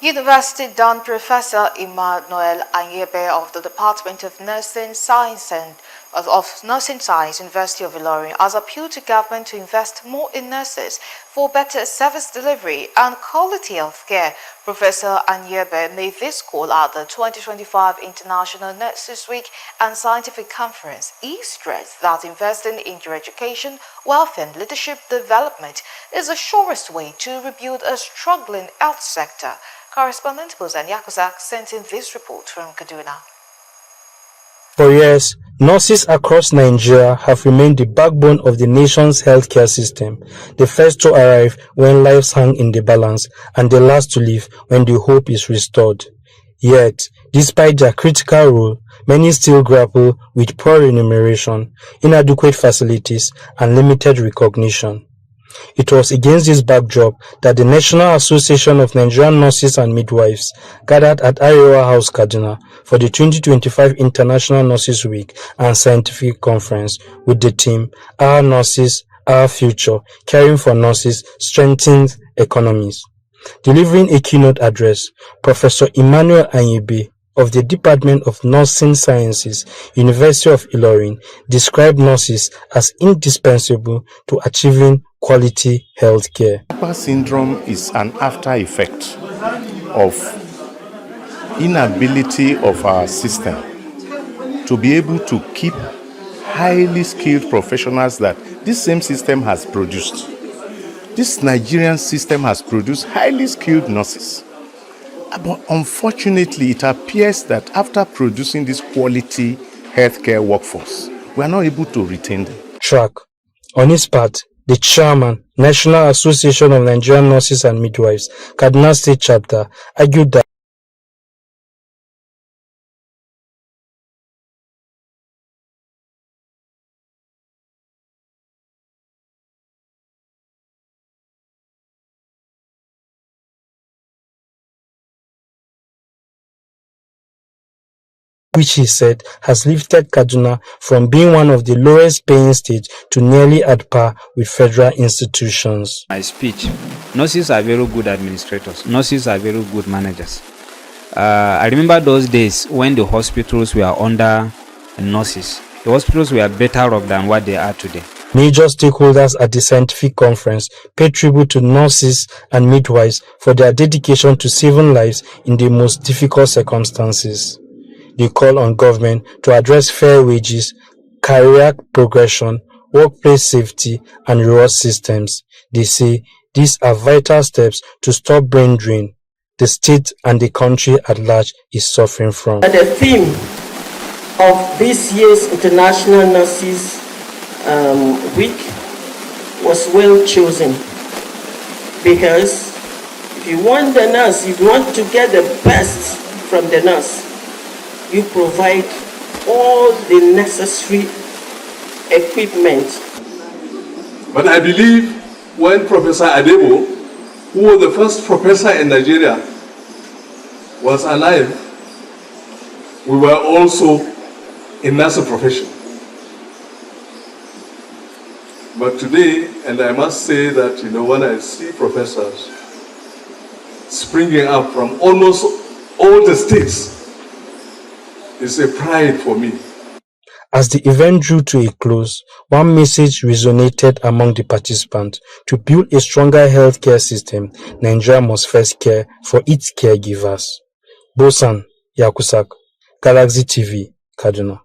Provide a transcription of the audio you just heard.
University Don Professor Emmanuel Anyebe of the Department of Nursing Science University of Ilorin has appealed to government to invest more in nurses for better service delivery and quality of care. Professor Anyebe made this call at the 2025 International Nurses Week and Scientific Conference. He stressed that investing in your education, welfare and leadership development is the surest way to rebuild a struggling health sector. Correspondent Bozan Yakusak sent in this report from Kaduna. For years, nurses across Nigeria have remained the backbone of the nation's healthcare system, the first to arrive when lives hang in the balance and the last to leave when the hope is restored. Yet, despite their critical role, many still grapple with poor remuneration, inadequate facilities, and limited recognition. It was against this backdrop that the National Association of Nigerian Nurses and Midwives gathered at Arewa House, Kaduna for the 2025 International Nurses Week and Scientific Conference with the theme, Our Nurses, Our Future, Caring for Nurses Strengthens Economies. Delivering a keynote address, Professor Emmanuel Anyebe of the Department of Nursing Sciences, University of Ilorin, described nurses as indispensable to achieving quality health care. Upper syndrome is an after effect of inability of our system to be able to keep highly skilled professionals that this same system has produced. This Nigerian system has produced highly skilled nurses. But unfortunately, it appears that after producing this quality healthcare workforce, we are not able to retain them. On his part, the chairman, National Association of Nigerian Nurses and Midwives, Kaduna State Chapter, argued that which he said has lifted Kaduna from being one of the lowest paying states to nearly at par with federal institutions. My speech, nurses are very good administrators, nurses are very good managers. I remember those days when the hospitals were under nurses. The hospitals were better off than what they are today. Major stakeholders at the scientific conference paid tribute to nurses and midwives for their dedication to saving lives in the most difficult circumstances. They call on government to address fair wages, career progression, workplace safety, and reward systems. They say these are vital steps to stop brain drain the state and the country at large is suffering from. The theme of this year's International Nurses Week was well chosen because if you want the nurse, if you want to get the best from the nurse, you provide all the necessary equipment. But I believe when Professor Adebo, who was the first professor in Nigeria, was alive, we were also in nursing profession. But today, and I must say that, when I see professors springing up from almost all the states, it's a pride for me. As the event drew to a close, one message resonated among the participants. To build a stronger healthcare system, Nigeria must first care for its caregivers. Bosan Yakusak, Galaxy TV, Kaduna.